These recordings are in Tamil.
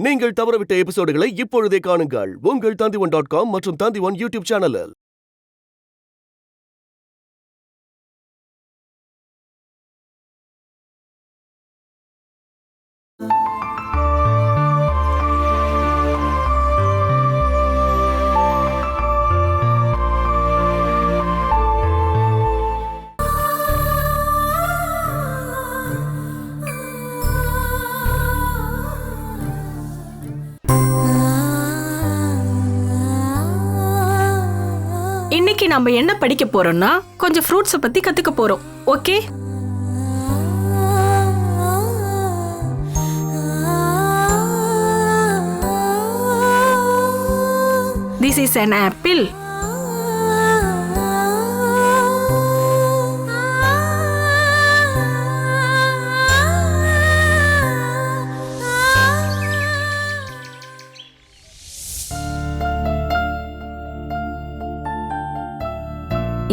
நீங்கள் தவறவிட்ட எபிசோடுகளை இப்பொழுதே காணுங்கள் உங்கள் Tandivan.com மற்றும் Tandivan யூடியூப் சேனலில். இன்னைக்கு நம்ம என்ன படிக்க போறோம்னா கொஞ்சம் ஃப்ரூட்ஸை பத்தி கத்துக்க போறோம். Okay, this is an apple.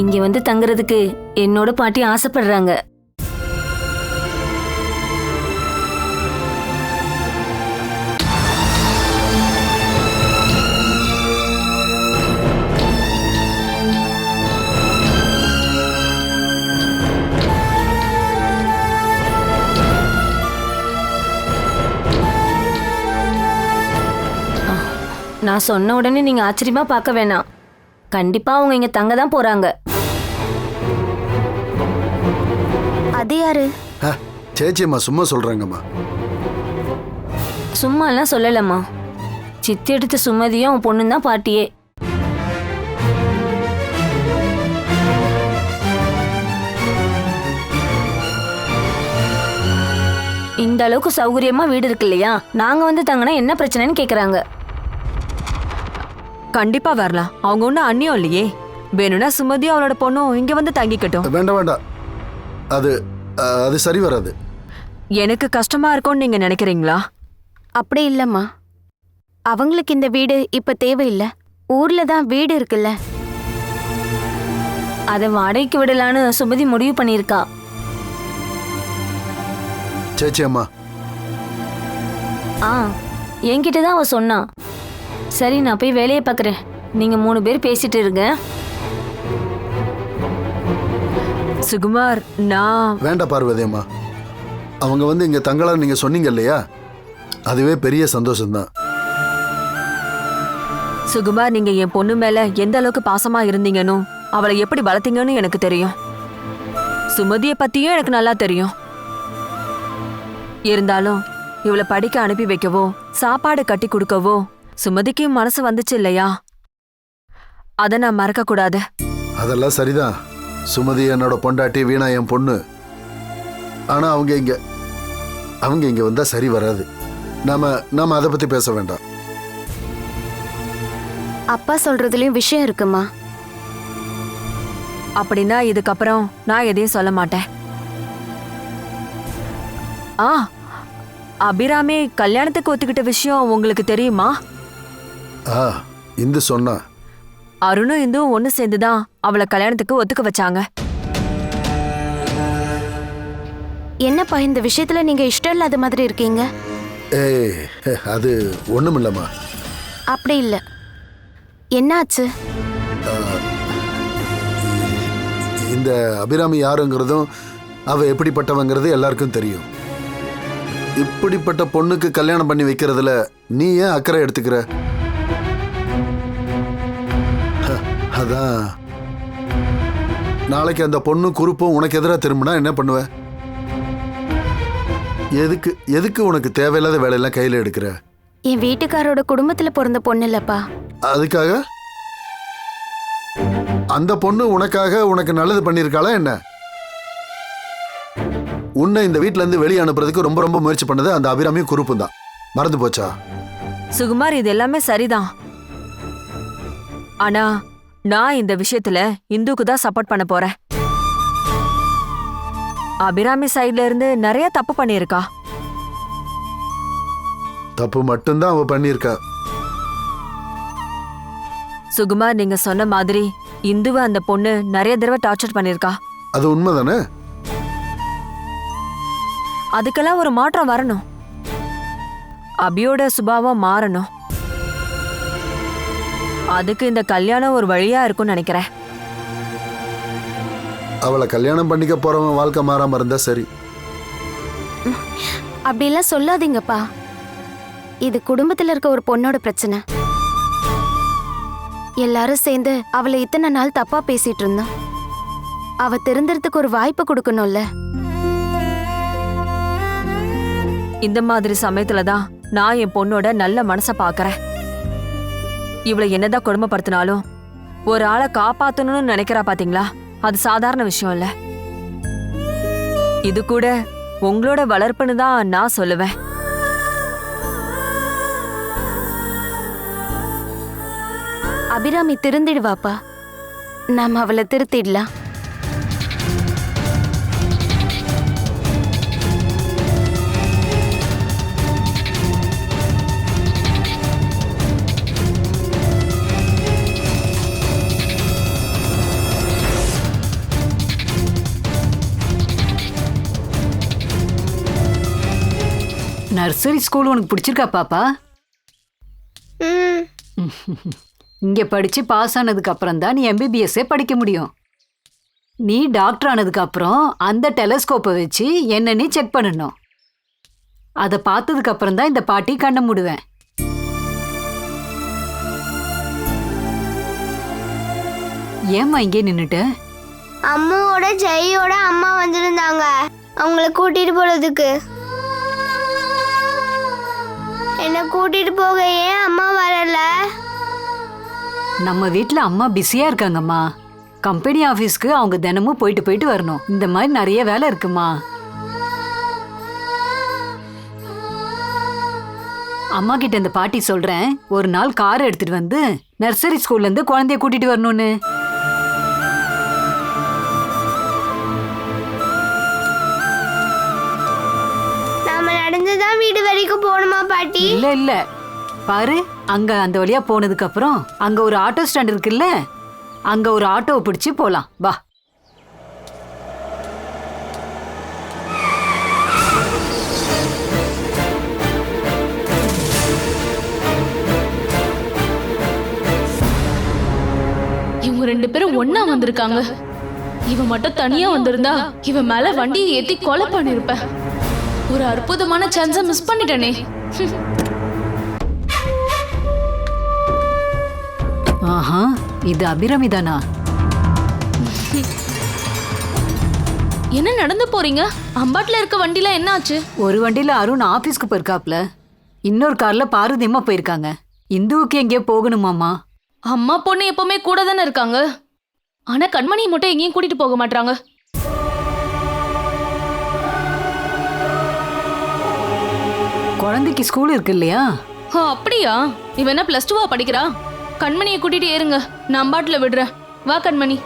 இங்க வந்து தங்குறதுக்கு என்னோட பாட்டி ஆசைப்படுறாங்க. நான் சொன்ன உடனே நீங்க ஆச்சரியமா பார்க்க வேணாம். கண்டிப்பா அவங்க இங்க தங்க தான் போறாங்க. அது யாரு? சேச்சியம்மா சும்மா சொல்றாங்கம்மா. சும்மா எல்லாம் சொல்லலம்மா. சித்தி எடுத்த சுமதியும் அவன் பொண்ணு தான் பாட்டியே. இந்த அளவுக்கு சௌகரியமா வீடு இருக்கு இல்லையா, நாங்க வந்து தங்கினா என்ன பிரச்சனைன்னு கேக்குறாங்க. கண்டிப்பா வரலாம். அவங்க ஒன்னும் அண்ணியும் இல்லையே. வேணும்னா சுமதி அவளோட பொண்ணும் இங்க வந்து தங்கிக்கட்டும். வேண்டாம் வேண்டாம், அது அது சரி வராது. எனக்கு கஷ்டமா இருக்கும்னு நீங்க நினைக்கிறீங்களா? அப்படி இல்லம்மா, அவங்களுக்கு இந்த வீடு இப்ப தேவையில்லை. ஊர்ல தான் வீடு இருக்குல்ல. அதை வாடகைக்கு விடலான்னு சுமதி முடிவு பண்ணியிருக்கா. சேச்சியம்மா என்கிட்ட தான் அவ சொன்னா. சரி, நான் போய் வேலையை பார்க்குறேன். நீங்க 3 பேர் பேசிட்டு இருங்க. சுகுமார், நான் வேண்டாம் பார்வதி அம்மா. அவங்க வந்து இங்க தங்கலாம் நீங்க சொன்னீங்க இல்லையா, அதுவே பெரிய சந்தோஷம்தான். சுகுமார், நீங்க என் பொண்ணு மேல எந்த அளவுக்கு பாசமா இருந்தீங்கன்னு, அவளை எப்படி வளர்த்தீங்கன்னு எனக்கு தெரியும். சுமதியை பத்தியும் எனக்கு நல்லா தெரியும். இருந்தாலும் இவளை படிக்க அனுப்பி வைக்கவோ சாப்பாடு கட்டி கொடுக்கவோ சுமதிக்கு மனசு வந்துச்சு இல்லையா, அத நான் மறக்க கூடாது. அதெல்லாம் சரிதான். சுமதி என்னோட பொண்டாட்டி, வீணா என் பொண்ணு. ஆனா அவங்க இங்க வந்தா சரி வராது. நாம அதை பத்தி பேச வேண்டாம். அப்பா சொல்றதுலயும் விஷயம் இருக்குமா? அப்படின்னா இதுக்கப்புறம் நான் எதையும் சொல்ல மாட்டேன். அபிராமி கல்யாணத்துக்கு ஒத்துக்கிட்ட விஷயம் உங்களுக்கு தெரியுமா? இந்து சொன்னா. அருணும் இந்துவும் ஒண்ணு சேர்ந்துதான் அவளை கல்யாணத்துக்கு ஒத்துக்க வச்சாங்க. என்னப்பா இந்த விஷயத்துல நீங்க இஷ்டம் இல்லாத மாதிரி இருக்கீங்க? அது ஒண்ணும் இல்லம்மா. அப்படி இல்ல, என்னாச்சு? இந்த அபிராமி யாருங்கிறதும் அவ எப்படிப்பட்டவங்கிறது எல்லாருக்கும் தெரியும். இப்படிப்பட்ட பொண்ணுக்கு கல்யாணம் பண்ணி வைக்கிறதுல நீ ஏன் அக்கறை எடுத்துக்கிற? அதான் நாளைக்கு அந்த பொண்ணு குறுப்பும் உனக்கு எதிராக திரும்பினா என்ன பண்ணுவ? எதுக்கு உனக்கு தேவையில்லாத வேலையெல்லாம் கையில எடுக்கிற? என் வீட்டுக்காரோட குடும்பத்துல பிறந்த பொண்ணு இல்லப்பா. அதுக்காக அந்த பொண்ணு உனக்கு நல்லது பண்ணிருக்காளா என்ன? உன்னை இந்த வீட்டுல இருந்து வெளியே அனுப்புறதுக்கு ரொம்ப ரொம்ப முயற்சி பண்ணது அந்த அபிராமியும் குறுப்பும் தான். மறந்து போச்சா? சுகுமார், இது எல்லாமே சரிதான். ஆனா நான் இந்த விஷயத்துல இந்துக்கு தான் சப்போர்ட் பண்ண போறேன். அபிராமி சைட்ல இருந்து நிறைய தப்பு பண்ணிருக்கா. தப்பு மட்டும்தான் அவ பண்ணிருக்கா. சுகுமார், நீங்க சொன்ன மாதிரி இந்துவை அந்த பொண்ணு நிறைய தடவை டார்ச்சர் பண்ணிருக்கா. அது உண்மைதானே? அதுக்கெல்லாம் ஒரு மாற்றம் வரணும். அபியோட சுபாவம் மாறணும். அதுக்கு இந்த கல்யாணம் ஒரு வழியா இருக்கும்னு நினைக்கிறேன். அவளை கல்யாணம் பண்ணிக்க போறவன் வாழ்க்கை மாறாம இருந்தா சரி. அப்படிலாம் சொல்லாதீங்கப்பா. இது குடும்பத்துல இருக்க ஒரு பொண்ணோட பிரச்சனை. எல்லாரும் சேர்ந்து அவளை இத்தனை நாள் தப்பா பேசிட்டு இருந்தோம். அவ திருந்தறதுக்கு ஒரு வாய்ப்பு கொடுக்கணும்ல. இந்த மாதிரி சமயத்துல தான் நான் என் பொண்ணோட நல்ல மனசை பாக்குறேன். இவளை என்னதான் கொடுமைப்படுத்தினாலும் ஒரு ஆளை காப்பாத்தணும்னு நினைக்கிறா பாத்தீங்களா? அது சாதாரண விஷயம் இல்ல. இது கூட உங்களோட வளர்ப்புன்னு தான் நான் சொல்லுவேன். அபிராமி திருந்திடுவாப்பா. நாம அவளை திருத்திடலாம். நர்சரி ஸ்கூல் உனக்கு பிடிச்சிருக்கா பாப்பா? இங்க படிச்சு பாஸ் ஆனதுக்கு அப்புறம் தான் நீ எம்பிபிஎஸ்ஸே படிக்க முடியும். நீ டாக்டர் ஆனதுக்கு அப்புறம் அந்த டெலஸ்கோப்பை வச்சு என்னன்னு செக் பண்ணணும். அதை பார்த்ததுக்கு அப்புறம் தான் இந்த பாட்டி கண்ண மூடுவேன். ஏம்மா இங்கே நின்னுட்ட? அம்மாவோட ஜெயோட அம்மா வந்திருந்தாங்க அவங்கள கூட்டிட்டு போறதுக்கு. என்ன கூட்டிட்டு போக ஏன் அம்மா வரல? நம்ம வீட்ல அம்மா பிஸியா இருக்காங்கம்மா. கம்பெனி ஆபீஸ்க்கு அவங்க தினமும் போயிட்டு வரணும். இந்த மாதிரி நிறைய வேலை இருக்குமா. அம்மா கிட்ட இந்த பாட்டி சொல்றேன், ஒரு நாள் கார் எடுத்துட்டு வந்து நர்சரி ஸ்கூல்ல இருந்து குழந்தைய கூட்டிட்டு வரணும்னு. நாம நடந்துதான் வீடு வரைக்கும் போகணுமா பாட்டி? இல்ல பாரு, அங்க அந்த வழியா போனதுக்கு அப்புறம் அங்க ஒரு ஆட்டோ ஸ்டாண்ட் இருக்குல்ல, அங்க ஒரு ஆட்டோவை பிடிச்சு போலாம் வா. இவங்க 2 பேரும் ஒண்ணா வந்திருக்காங்க. இவன் மட்டும் தனியா வந்திருந்தா இவன் மேல வண்டியை ஏத்தி கொலை பண்ணிருப்பேன். ஒரு அற்புதமான சான்ஸை மிஸ் பண்ணிட்டனே. ஆஹா, இது அபிராமி தானா? என்ன நடந்து போறீங்க? அம்பாட்ல இருக்க வண்டில என்ன ஆச்சு? ஒரு வண்டியில அருண் ஆபீஸ்க்கு போயிருக்காப்ல, இன்னொரு கார்ல பார்வதியம்மா போயிருக்காங்க. இந்துவுக்கு எங்கேயோ போகணுமாமா. அம்மா பொண்ணு எப்பவுமே கூட தானே இருக்காங்க. ஆனா கண்மணியை மட்டும் எங்கேயும் கூட்டிட்டு போக மாட்டாங்க. குழந்தைக்கு ஸ்கூல் இருக்கு இல்லையா? அப்படியா? இவன் என்ன +2 படிக்கிறா? கண்மணியை கூட்டிட்டு ஏறுங்க, நான் அம்பாட்ல விடுறேன். வா கண்மணி.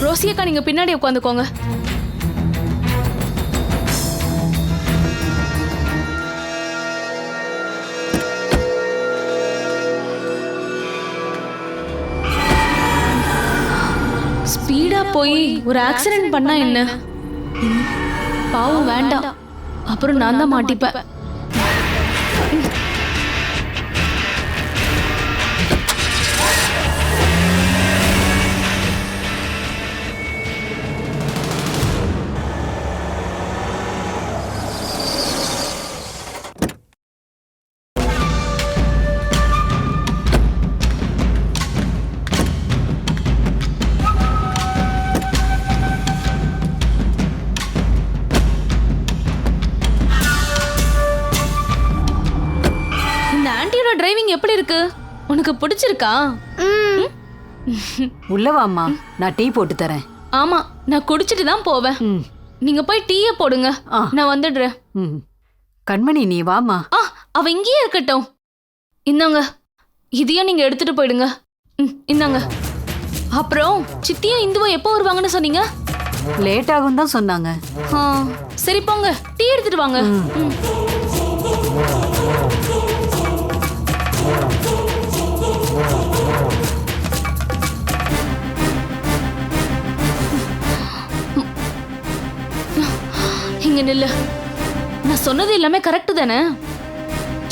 ரோசியக்கா நீங்க பின்னாடி உட்காந்துக்கோங்க. ஸ்பீடா போய் ஒரு ஆக்சிடென்ட் பண்ணா என்ன? பாவம் வேண்டாம், அப்புறம் நான் தான் மாட்டிப்பேன். டிரைவிங் எப்படி இருக்கு? உனக்கு பிடிச்சிருக்கா? உள்ள வாம்மா, நான் டீ போட்டு தரேன். ஆமா, நான் குடிச்சிட்டு தான் போவேன். நீங்க போய் டீயை போடுங்க, நான் வந்துடுறேன். கண்மணி நீ வாமா. அவ இங்கேயே இருக்கட்டும். இந்தாங்க, இதையும் நீங்க எடுத்துட்டு போயிடுங்க. இந்தாங்க. அப்புறம் சித்தியும் இந்துவும் எப்போ வருவாங்கன்னு சொன்னீங்க? லேட் ஆகும் தான் சொன்னாங்க. சரி போங்க, டீ எடுத்துட்டு வாங்க. இங்க நில்லு. நான் சொன்னது எல்லாமே கரெக்ட் தானே?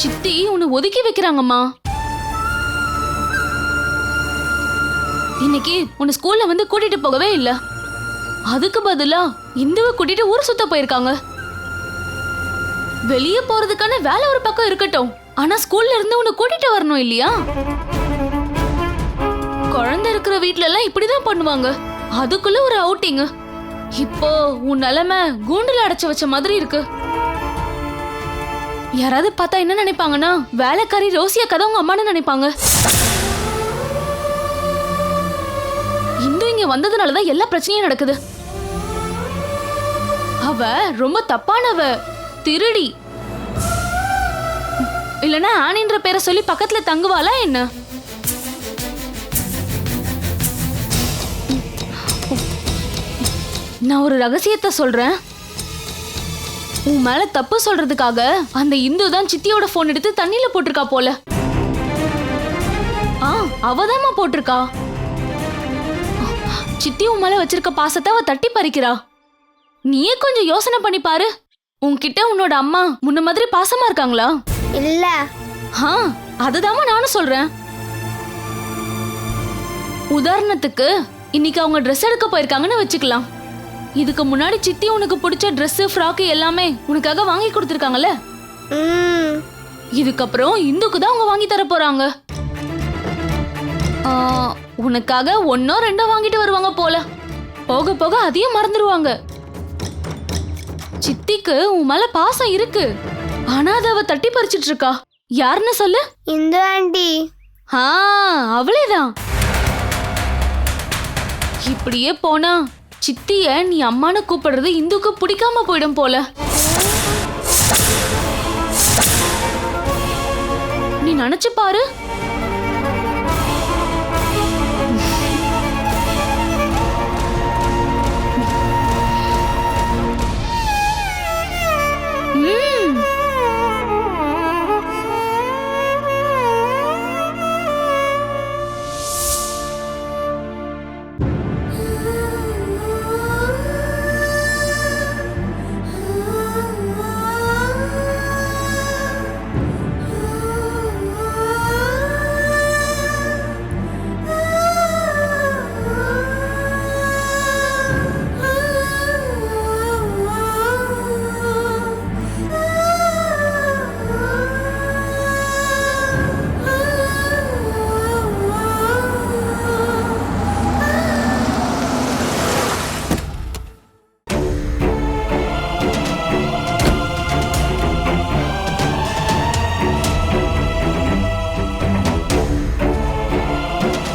சித்தி உன்னை ஒதுக்கி வைக்கிறாங்கம்மா. இன்னைக்கு உன்னை ஸ்கூல்ல வந்து கூட்டிட்டு போகவே இல்ல. அதுக்கு பதிலா இந்துவை கூட்டிட்டு ஊர் சுத்த போயிருக்காங்க. வெளியே போறதுக்கான வேலை ஒரு பக்கம் இருக்கட்டும், ஆனா ஸ்கூல்ல இருந்து உன்னை கூட்டிட்டு வரணும் இல்லையா? குழந்தை இருக்கிற வீட்ல எல்லாம் இப்படிதான் பண்ணுவாங்க. அதுக்குள்ள ஒரு அவுட்டிங். இப்போ உன் நிலைமை கூண்டுல அடைச்சு வச்ச மாதிரி இருக்கு. யாராவது பார்த்தா என்ன நினைப்பாங்கன்னா, வேலைக்காரி ரோசியா கதை உங்க அம்மான்னு நினைப்பாங்க. இந்து இங்க வந்ததுனாலதான் எல்லா பிரச்சனையும் நடக்குது. அவ ரொம்ப தப்பானவ, திருடி. இல்லனா ஆனின்ற பேரை சொல்லி பக்கத்துல தங்குவாளா என்ன? நான் ஒரு ரகசியத்தை சொல்றேன். உன் மேல தப்பு சொல்றதுக்காக அந்த இந்து தான் சித்தியோட போன் எடுத்து தண்ணியில போட்டிருக்கா போல. அவதாமா போட்டிருக்கா. சித்தி உன் மேல வச்சிருக்க பாசத்தை அவ தட்டி பறிக்கிறா. நீயே கொஞ்சம் யோசனை பண்ணி பாரு. உன்கிட்ட உன்னோட அம்மா முன்ன மாதிரி பாசமா இருக்காங்களா? இல்ல. அதுதாமா நானும் சொல்றேன். உதாரணத்துக்கு இன்னைக்கு அவங்க ட்ரெஸ் எடுக்க போயிருக்காங்கன்னு வச்சுக்கலாம். இதுக்கு முன்னாடி சித்தி உனக்கு பிடிச்ச ட்ரெஸ், ஃப்ராக் எல்லாமே உனக்காக வாங்கி கொடுத்துருக்காங்கல்ல. இதுக்கப்புறம் இந்துக்கு தான் அவங்க வாங்கி தர போறாங்க. உனக்காக 1 2 வாங்கிட்டு வருவாங்க போல. போக போக அதையும் மறந்துடுவாங்க. சித்திக்கு உன் மேல பாசம் இருக்கு, ஆனா அதை அவ தட்டி பறிச்சிட்டு இருக்கா. யாருன்னு சொல்லு? இந்து ஆண்டி. அவளேதான். இப்படியே போனா சித்திய நீ அம்மானு கூப்பிடுறது இந்துக்கு பிடிக்காம போயிடும் போல. நீ நினைச்சு பாரு.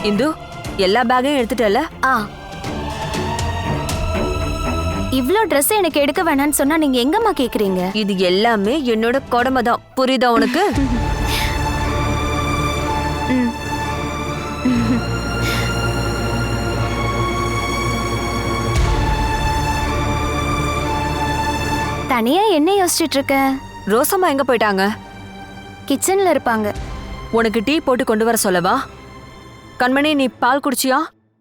இந்து, எல்லா பேக்கையும் எடுத்துட்டல? இவ்ளோ ட்ரெஸ் எனக்கு எடுக்க வேணாம்னு சொன்னா நீங்க எங்கம்மா கேக்குறீங்க? இது எல்லாமே என்னோட கடமை தான், புரியுதா உனக்கு? தனியா என்ன யோசிச்சுட்டு இருக்க? ரோசம்மா எங்க போயிட்டாங்க? கிச்சன்ல இருப்பாங்க. உனக்கு டீ போட்டு கொண்டு வர சொல்லவா? கண்மணி, நீ பால் குடிச்சியா?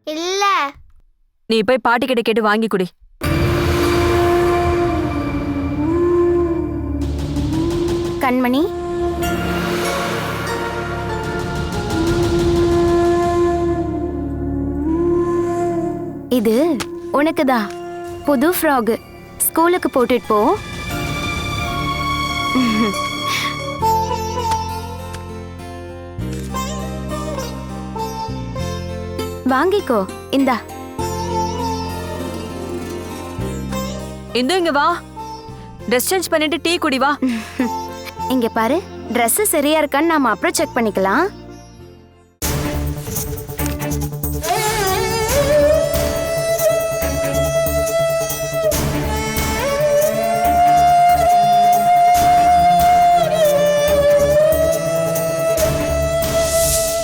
இல்ல. நீ போய் பாட்டி கிட்ட கேட்டு வாங்கி குடி. கண்மணி, இது உனக்குதான் புது ஃப்ராக். ஸ்கூலுக்கு போட்டுட்டு போ. வாங்கிக்கோ. இந்தா. இந்து, இங்க வா. ட்ரெஸ் சேஞ்ச் பண்ணிட்டு டீ குடி வா. இங்க பாரு, Dress சரியா இருக்கான்னு நாம அப்புறம் செக் பண்ணிக்கலாம்.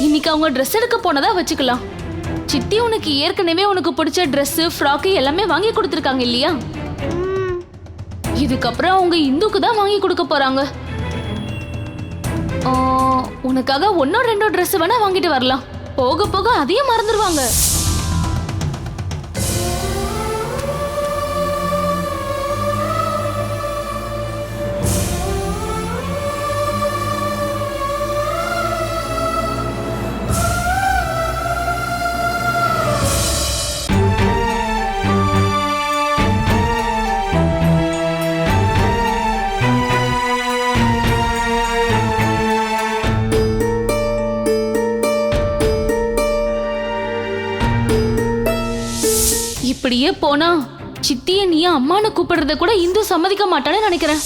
இன்னைக்கு அவங்க ட்ரெஸ் எடுக்க போனதா வச்சுக்கலாம். சித்தி உனக்கு ஏற்கனவே உனக்கு பிடிச்ச ட்ரெஸ், ஃப்ராக் எல்லாமே வாங்கி கொடுத்துருக்காங்க இல்லையா? இதுக்கப்புறம் அவங்க இந்துக்கு தான் வாங்கி கொடுக்க போறாங்க. உனக்காக 1 2 ட்ரெஸ் வேணா வாங்கிட்டு வரலாம். போக போக அதையும் மறந்துடுவாங்க. போனா சித்திய நீ அம்மானு கூப்பிடுறத கூட இந்து சம்மதிக்க மாட்டான்னு நினைக்கிறேன்.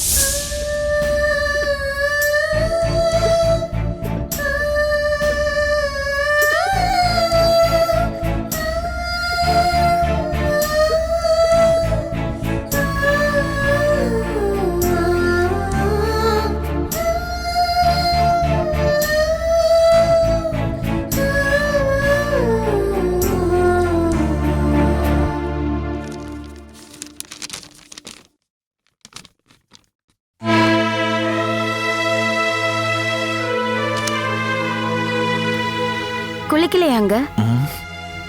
குளிக்கலையாங்க?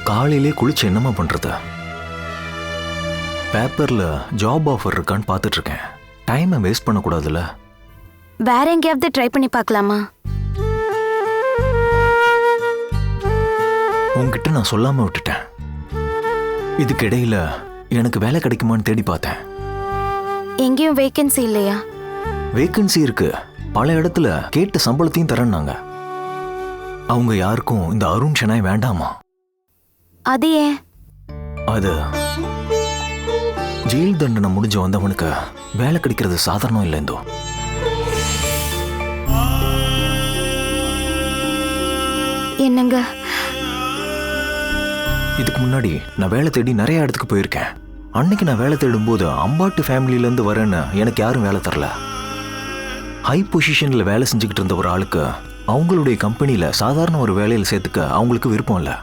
காலையிலே குளிச்சு என்னமா பண்றது? பேப்பர்ல ஜாப் ஆஃபர் இருக்கான்னு பார்த்துட்டு இருக்கேன். டைமை வேஸ்ட் பண்ணக்கூடாதுல்ல. வேற எங்கேயாவது ட்ரை பண்ணி பார்க்கலாமா? உங்ககிட்ட நான் சொல்லாம விட்டுட்டேன். இதுக்கு இடையில எனக்கு வேலை கிடைக்குமான்னு தேடி பார்த்தேன். எங்கேயும் வேகன்சி இல்லையா? வேகன்சி இருக்கு. பல இடத்துல கேட்ட சம்பளத்தையும் தரேன்னாங்க. அவங்க யாருக்கும் இந்த அருண் ஷெனாய் வேண்டாமா? அது ஏன்? அது ஜெயில் தண்டனை முடிஞ்சு வந்தவனுக்கு வேலை கிடைக்கிறது சாதாரணம் இல்லை. இந்தோ என்னங்க? இதுக்கு முன்னாடி நான் வேலை தேடி நிறைய இடத்துக்கு போயிருக்கேன். அன்னைக்கு நான் வேலை தேடும்போது அம்பாட்டு ஃபேமிலியிலேருந்து வரேன்னு எனக்கு யாரும் வேலை தரல. ஹை பொசிஷனில் வேலை செஞ்சுக்கிட்டு இருந்த ஒரு ஆளுக்கு அவங்களுடைய கம்பெனியில் சாதாரண ஒரு வேலையில் சேர்த்துக்க அவங்களுக்கு விருப்பம் இல்லை.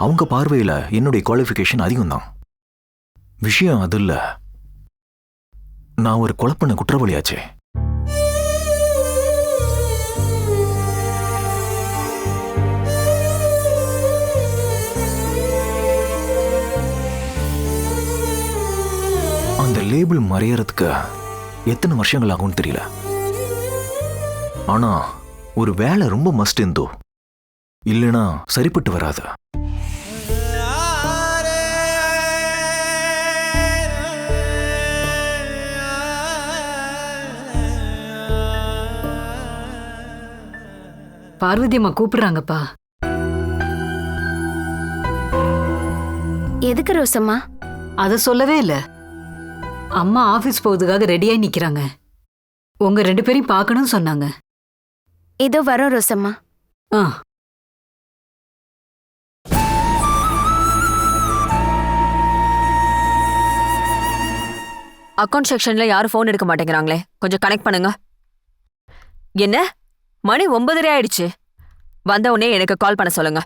அவங்க பார்வையில் என்னுடைய குவாலிஃபிகேஷன் அதிகம்தான். விஷயம் அது இல்லை, நான் ஒரு கொலை பண்ண குற்றவாளியாச்சே. அந்த லேபிள் மறையறதுக்கு எத்தனை வருஷங்கள் ஆகும்னு தெரியல. ஆனா ஒரு வேலை ரொம்ப மஸ்ட் இருந்தோ, இல்லைன்னா சரிப்பட்டு வராது. பார்வதி அம்மா கூப்பிடுறாங்கப்பா. எதுக்கு ரோசம்மா? அத சொல்லவே இல்ல. அம்மா ஆபீஸ் போறதுக்காக ரெடியாகி நிக்கிறாங்க. உங்க 2 பேரையும் பார்க்கணும்னு சொன்னாங்க. இதோ வரோம் ரோசம்மா. ஆ. அக்கவுண்ட் செக்ஷன்ல யாரும் ஃபோன் எடுக்க மாட்டேங்கிறாங்களே, கொஞ்சம் கனெக்ட் பண்ணுங்க. என்ன மணி 9:30 ஆயிடுச்சு. வந்த உடனே எனக்கு கால் பண்ண சொல்லுங்க.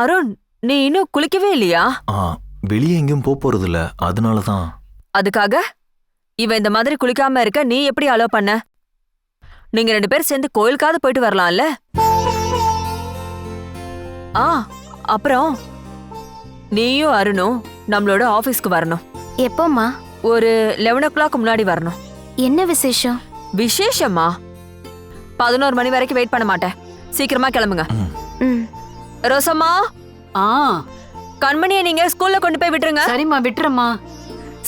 அருண், நீ இன்னும் குளிக்கவே இல்லையா? வெளியே எங்கேயும் போறது இல்ல, அதனாலதான். அதுக்காக இவன் இந்த மாதிரி குளிக்காம இருக்க நீ எப்படி அலோ பண்ண? நீங்க 2 பேரும் சேர்ந்து கோயிலுக்காவது போயிட்டு வரலாம்ல? அப்புறம் நீயும் அருணும் நம்மளோட ஆபீஸ்க்கு வரணும். எப்போம்மா? ஒரு 11 o'clock முன்னாடி வரணும். என்ன விசேஷம்? விசேஷமா? 11 மணி வரைக்கும் வெயிட் பண்ண மாட்டேன். சீக்கிரமா கிளம்புங்க. ரோசம்மா, கண்மணியை நீங்க ஸ்கூல்ல கொண்டு போய் விட்டுருங்க. சரிம்மா, விட்டுறம்மா.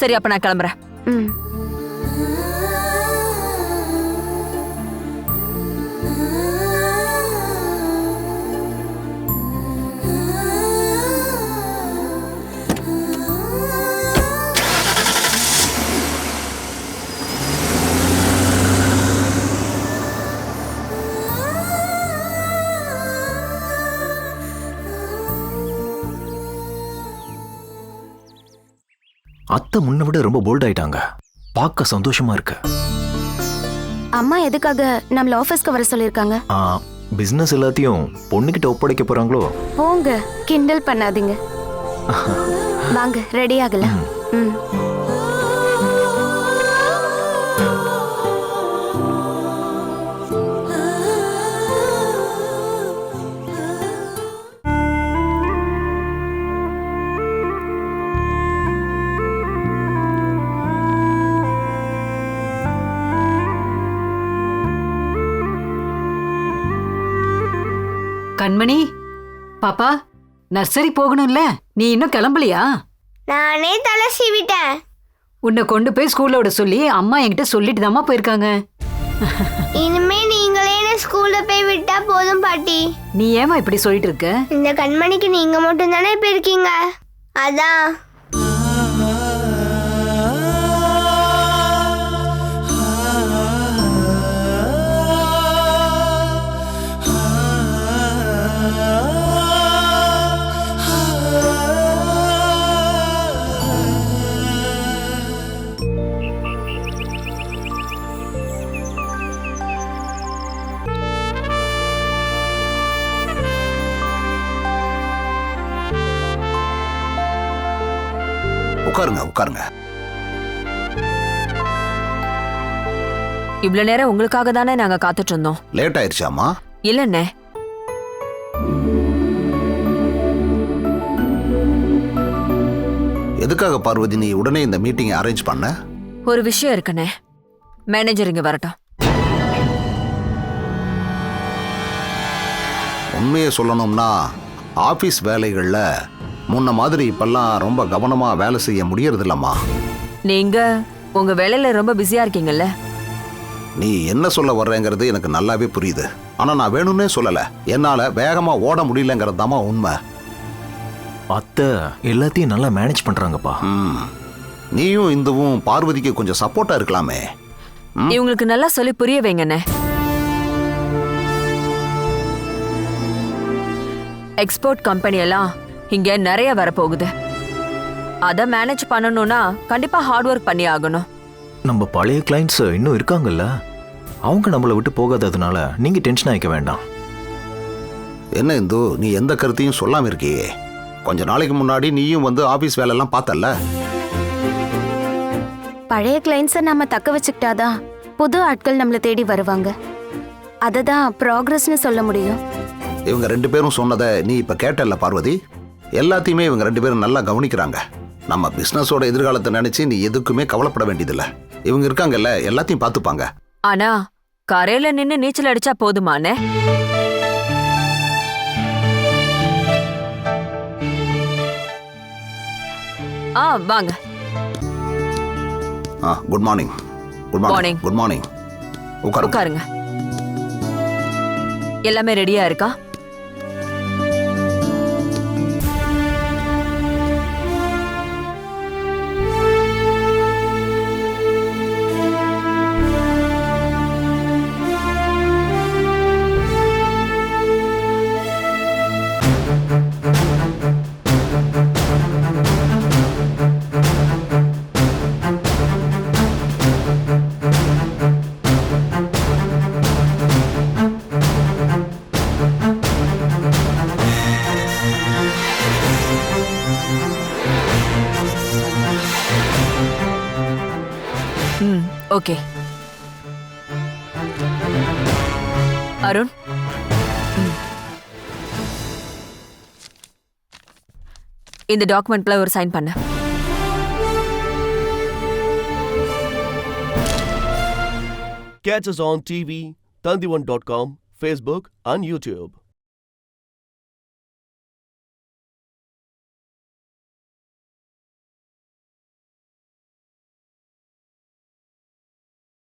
சரி, அப்ப நான் கிளம்புறேன். அத்தை முன்ன விட ரொம்ப போல்ட் ஆயிட்டாங்க. பார்க்க சந்தோஷமா இருக்கு. அம்மா எதுக்காக நம்மள ஆபீஸ்க்கு வர சொல்லிருக்காங்க? பிசினஸ் எல்லாத்தையும் பொண்ணுகிட்ட ஒப்படைக்க போறாங்களோ? போங்க, கிண்டல் பண்ணாதீங்க. வாங்க, ரெடி ஆகலாம். கண்மணி, பாப்பா, நர்சரி போகணும்ல, நீ இன்னும் கிளம்பலையா? நானே தலை சீவிட்டேன். உன்னை கொண்டு போய் ஸ்கூல்ல விட சொல்லி அம்மா என்கிட்ட சொல்லிட்டு தாமா போயிருக்காங்க. இனிமே நீங்களே என்ன ஸ்கூல்ல போய் விட்டா போதும் பாட்டி. நீ ஏமா இப்படி சொல்லிட்டு இருக்க? இந்த கண்மணிக்கு நீங்க மட்டும் தானே இப்ப இருக்கீங்க, அதான். உட்காருங்க உட்காருங்க. இவ்வளவு நேரம் உங்களுக்காக தானே நாங்க காத்துட்டு இருந்தோம். லேட் ஆயிடுச்சாமா? இல்லண்ணே, எதுக்காக பார்வதி நீ உடனே இந்த மீட்டிங் அரேஞ்ச் பண்ண? ஒரு விஷயம் இருக்குண்ணே. மேனேஜர் இங்க வரட்டும். உண்மையை சொல்லணும்னா ஆபீஸ் வேலைகள்ல முன்ன மாதிரி இப்பெல்லாம் ரொம்ப கவனமா வேலை செய்ய முடியறது இல்லம்மா. நீங்க உங்க வேலையில ரொம்ப பிஸியா இருக்கீங்கல்ல. நீ என்ன சொல்ல வர்றேங்கிறது எனக்கு நல்லாவே புரியுது. ஆனா நான் வேணும்னே சொல்லல. என்னால வேகமா ஓட முடியலங்கிறது தாமா உண்மை. அத்தை எல்லாத்தையும் நல்லா மேனேஜ் பண்றாங்கப்பா. நீயும் இந்துவும் பார்வதிக்கு கொஞ்சம் சப்போர்ட்டா இருக்கலாமே. இவங்களுக்கு நல்லா சொல்லி புரிய வைங்கண்ணே. எக்ஸ்போர்ட் கம்பெனி எல்லாம் இங்க நிறைய வரப்போகுது. அத மேனேஜ் பண்ணணும்னா கண்டிப்பா ஹார்ட் ஒர்க் பண்ணி ஆகணும். நம்ம பழைய கிளைண்ட்ஸ் இன்னும் இருக்காங்கல்ல, அவங்க நம்மளை விட்டு போகாததுனால நீங்க டென்ஷன் ஆகிக்க வேண்டாம். என்ன இந்து, நீ எந்த கருத்தையும் சொல்லாம இருக்கியே? கொஞ்ச நாளைக்கு முன்னாடி நீயும் வந்து ஆபீஸ் வேலையெல்லாம் பார்த்தல்ல. பழைய கிளைண்ட்ஸை நாம தக்க வச்சுக்கிட்டாதான் புது ஆட்கள் நம்மளை தேடி வருவாங்க. அததான் ப்ராக்ரஸ்னு சொல்ல முடியும். இவங்க 2 பேரும் சொன்னதை நீ இப்ப கேட்டல்ல பார்வதி? எல்லாத்தையுமே இவங்க 2 பேரும் நல்லா கவனிக்கிறாங்க. நம்ம பிசினஸோட எதிர்காலத்தை நினைச்சு நீ எதுக்குமே கவலைப்பட வேண்டியதில்ல. இவங்க இருக்காங்கல்ல, எல்லாத்தையும் பார்த்துப்பாங்க. ஆனா கரையில நின்னு நீச்சல் அடிச்சா போதுமானே? வாங்க. Good morning. Good morning. Good morning. உட்காருங்க. எல்லாமே ரெடியா இருக்கா? ஓகே. அருண், இந்த டாக்குமெண்ட்ல ஒரு சைன் பண்ணு. Catch us on TV, Tandivan.com, Facebook and YouTube.